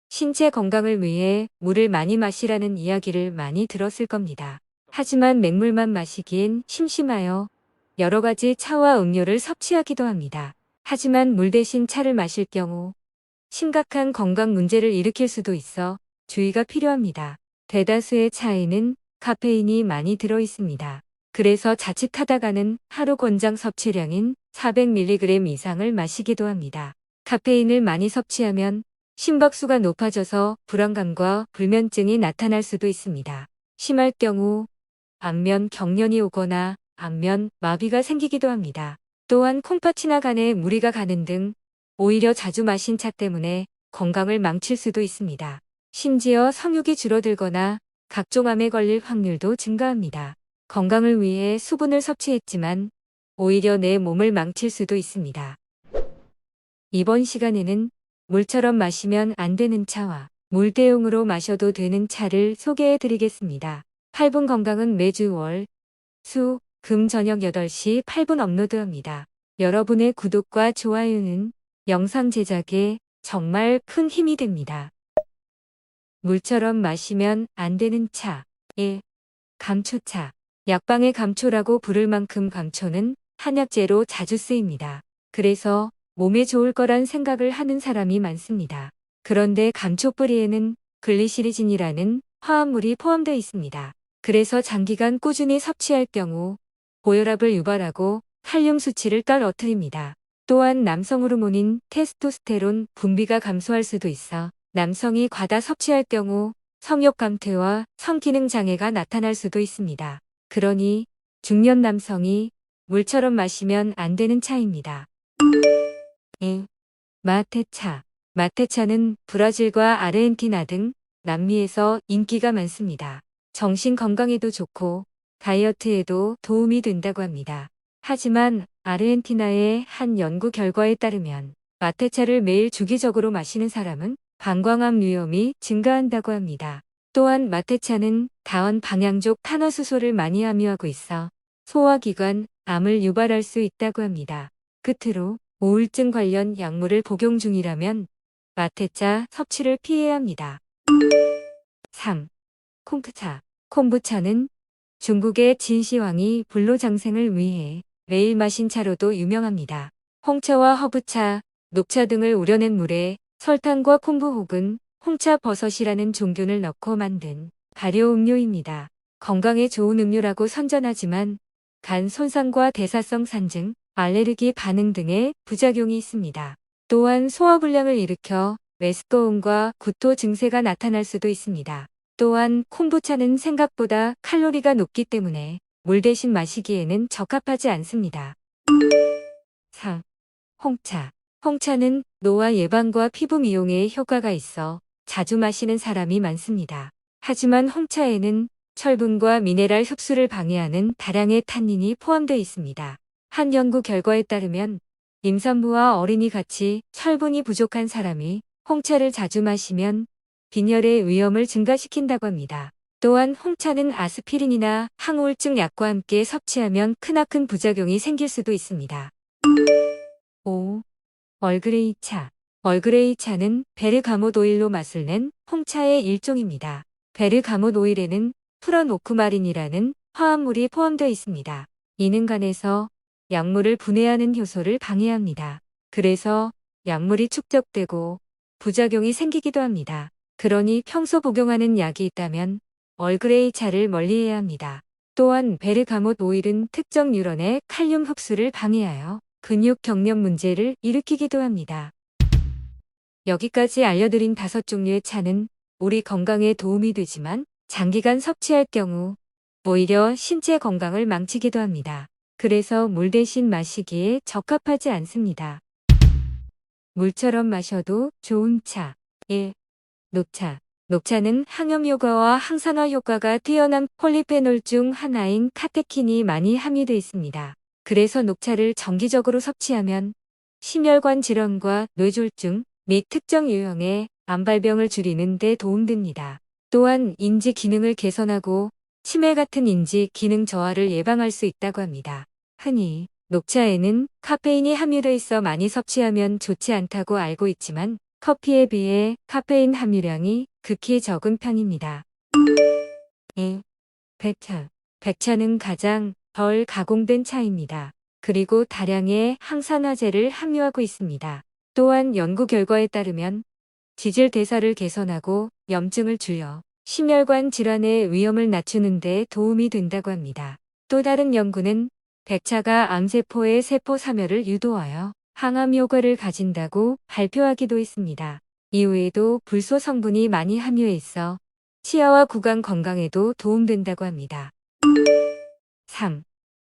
신체 건강을 위해 물을 많이 마시라는 이야기를 많이 들었을 겁니다. 하지만 맹물만 마시기엔 심심하여 여러 가지 차와 음료를 섭취하기도 합니다. 하지만 물 대신 차를 마실 경우 심각한 건강 문제를 일으킬 수도 있어 주의가 필요합니다. 대다수의 차에는 카페인이 많이 들어 있습니다. 그래서 자칫하다가는 하루 권장 섭취량인 400mg 이상을 마시기도 합니다. 카페인을 많이 섭취하면 심박수가 높아져서 불안감과 불면증이 나타날 수도 있습니다. 심할 경우 안면 경련이 오거나 안면 마비가 생기기도 합니다. 또한 콩팥이나 간에 무리가 가는 등 오히려 자주 마신 차 때문에 건강을 망칠 수도 있습니다. 심지어 성욕이 줄어들거나 각종 암에 걸릴 확률도 증가합니다. 건강을 위해 수분을 섭취했지만 오히려 내 몸을 망칠 수도 있습니다. 이번 시간에는 물처럼 마시면 안 되는 차와 물 대용으로 마셔도 되는 차를 소개해 드리겠습니다. 8분 건강은 매주 월, 수, 금 저녁 8시 8분 업로드합니다. 여러분의 구독과 좋아요는 영상 제작에 정말 큰 힘이 됩니다. 물처럼 마시면 안 되는 차. 1. 감초차. 약방의 감초라고 부를 만큼 감초는 한약재로 자주 쓰입니다. 그래서 몸에 좋을 거란 생각을 하는 사람이 많습니다. 그런데 감초 뿌리에는 글리시리진이라는 화합물이 포함되어 있습니다. 그래서 장기간 꾸준히 섭취할 경우 고혈압을 유발하고 칼륨 수치를 떨어뜨립니다. 또한 남성 호르몬인 테스토스테론 분비가 감소할 수도 있어 남성이 과다 섭취할 경우 성욕 감퇴와 성기능 장애가 나타날 수도 있습니다. 그러니 중년 남성이 물처럼 마시면 안 되는 차입니다. 1. 마테차. 마테차는 브라질과 아르헨티나 등 남미에서 인기가 많습니다. 정신 건강에도 좋고 다이어트에도 도움이 된다고 합니다. 하지만 아르헨티나의 한 연구 결과에 따르면 마테차를 매일 주기적으로 마시는 사람은 방광암 위험이 증가한다고 합니다. 또한 마테차는 다원 방향족 탄화수소를 많이 함유하고 있어 소화기관 암을 유발할 수 있다고 합니다. 끝으로 우울증 관련 약물을 복용 중이라면 마테차 섭취를 피해야 합니다. 3. 콩부차. 콤부차는 중국의 진시황이 불로장생을 위해 매일 마신 차로도 유명합니다. 홍차와 허브차, 녹차 등을 우려낸 물에 설탕과 콤부 혹은 홍차 버섯이라는 종균을 넣고 만든 발효 음료입니다. 건강에 좋은 음료라고 선전하지만 간 손상과 대사성 산증, 알레르기 반응 등의 부작용이 있습니다. 또한 소화불량을 일으켜 메스꺼움과 구토 증세가 나타날 수도 있습니다. 또한 콤부차는 생각보다 칼로리가 높기 때문에 물 대신 마시기에는 적합하지 않습니다. 4. 홍차. 홍차는 노화 예방과 피부 미용에 효과가 있어 자주 마시는 사람이 많습니다. 하지만 홍차에는 철분과 미네랄 흡수를 방해하는 다량의 탄닌이 포함되어 있습니다. 한 연구 결과에 따르면 임산부와 어린이 같이 철분이 부족한 사람이 홍차를 자주 마시면 빈혈의 위험을 증가시킨다고 합니다. 또한 홍차는 아스피린이나 항우울증 약과 함께 섭취하면 크나큰 부작용이 생길 수도 있습니다. 5. 얼그레이 차. 얼그레이 차는 베르가못 오일로 맛을 낸 홍차의 일종입니다. 베르가못 오일에는 프런오쿠마린이라는 화합물이 포함되어 있습니다. 이는 간에서 약물을 분해하는 효소를 방해합니다. 그래서 약물이 축적되고 부작용이 생기기도 합니다. 그러니 평소 복용하는 약이 있다면 얼그레이 차를 멀리해야 합니다. 또한 베르가못 오일은 특정 뉴런의 칼륨 흡수를 방해하여 근육 경련 문제를 일으키기도 합니다. 여기까지 알려드린 5종류의 차는 우리 건강에 도움이 되지만 장기간 섭취할 경우 오히려 신체 건강을 망치기도 합니다. 그래서 물 대신 마시기에 적합하지 않습니다. 물처럼 마셔도 좋은 차. 1. 녹차. 녹차는 항염 효과와 항산화 효과가 뛰어난 폴리페놀 중 하나인 카테킨이 많이 함유되어 있습니다. 그래서 녹차를 정기적으로 섭취하면 심혈관 질환과 뇌졸중 및 특정 유형의 암발병을 줄이는 데 도움됩니다. 또한 인지 기능을 개선하고 치매 같은 인지 기능 저하를 예방할 수 있다고 합니다. 흔히 녹차에는 카페인이 함유되어 있어 많이 섭취하면 좋지 않다고 알고 있지만 커피에 비해 카페인 함유량이 극히 적은 편입니다. 2. 백차. 백차는 가장 덜 가공된 차입니다. 그리고 다량의 항산화제를 함유하고 있습니다. 또한 연구 결과에 따르면 지질 대사를 개선하고 염증을 줄여 심혈관 질환의 위험을 낮추는 데 도움이 된다고 합니다. 또 다른 연구는 백차가 암세포의 세포 사멸을 유도하여 항암 효과를 가진다고 발표하기도 했습니다. 이외에도 불소 성분이 많이 함유해 있어 치아와 구강 건강에도 도움된다고 합니다. 3.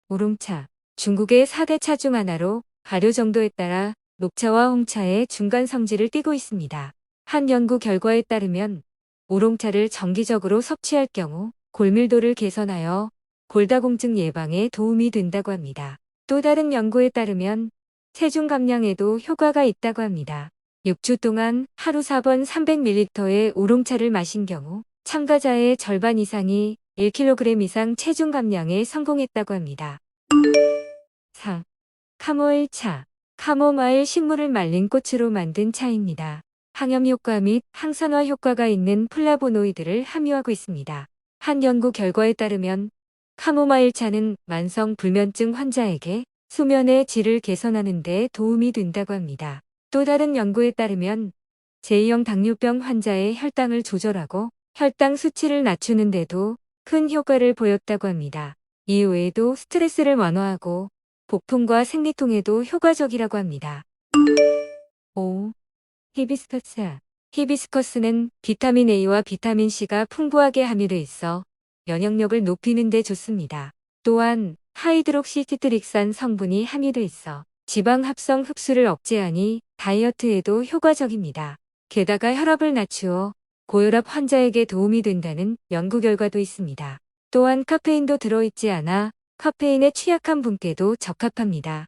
우롱차. 중국의 4대 차 중 하나로 발효 정도에 따라 녹차와 홍차의 중간 성질을 띠고 있습니다. 한 연구 결과에 따르면 우롱차를 정기적으로 섭취할 경우 골밀도를 개선하여 골다공증 예방에 도움이 된다고 합니다. 또 다른 연구에 따르면 체중 감량에도 효과가 있다고 합니다. 6주 동안 하루 4번 300ml의 우롱차를 마신 경우 참가자의 절반 이상이 1kg 이상 체중 감량에 성공했다고 합니다. 4. 카모일 차. 카모마일 식물을 말린 꽃으로 만든 차입니다. 항염 효과 및 항산화 효과가 있는 플라보노이드를 함유하고 있습니다. 한 연구 결과에 따르면 카모마일 차는 만성 불면증 환자에게 수면의 질을 개선하는 데 도움이 된다고 합니다. 또 다른 연구에 따르면 제2형 당뇨병 환자의 혈당을 조절하고 혈당 수치를 낮추는 데도 큰 효과를 보였다고 합니다. 이외에도 스트레스를 완화하고 복통과 생리통에도 효과적이라고 합니다. 5. 히비스커스. 히비스커스는 비타민 A와 비타민 C가 풍부하게 함유되어 있어 면역력을 높이는 데 좋습니다. 또한 하이드록시티트릭산 성분이 함유되어 있어 지방 합성 흡수를 억제하니 다이어트에도 효과적입니다. 게다가 혈압을 낮추어 고혈압 환자에게 도움이 된다는 연구 결과도 있습니다. 또한 카페인도 들어있지 않아 카페인에 취약한 분께도 적합합니다.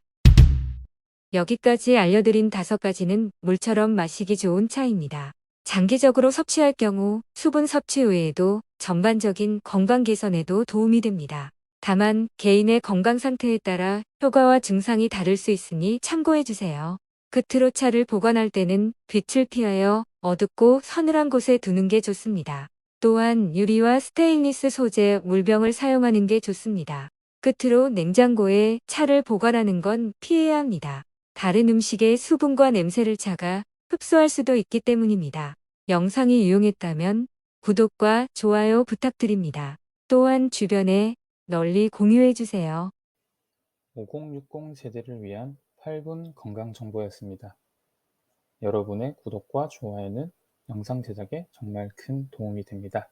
여기까지 알려드린 5가지는 물처럼 마시기 좋은 차입니다. 장기적으로 섭취할 경우 수분 섭취 외에도 전반적인 건강 개선에도 도움이 됩니다. 다만 개인의 건강 상태에 따라 효과와 증상이 다를 수 있으니 참고해주세요. 끝으로 차를 보관할 때는 빛을 피하여 어둡고 서늘한 곳에 두는 게 좋습니다. 또한 유리와 스테인리스 소재 물병을 사용하는 게 좋습니다. 끝으로 냉장고에 차를 보관하는 건 피해야 합니다. 다른 음식의 수분과 냄새를 차가 흡수할 수도 있기 때문입니다. 영상이 유용했다면 구독과 좋아요 부탁드립니다. 또한 주변에 널리 공유해주세요. 5060 세대를 위한 8분 건강 정보였습니다. 여러분의 구독과 좋아요는 영상 제작에 정말 큰 도움이 됩니다.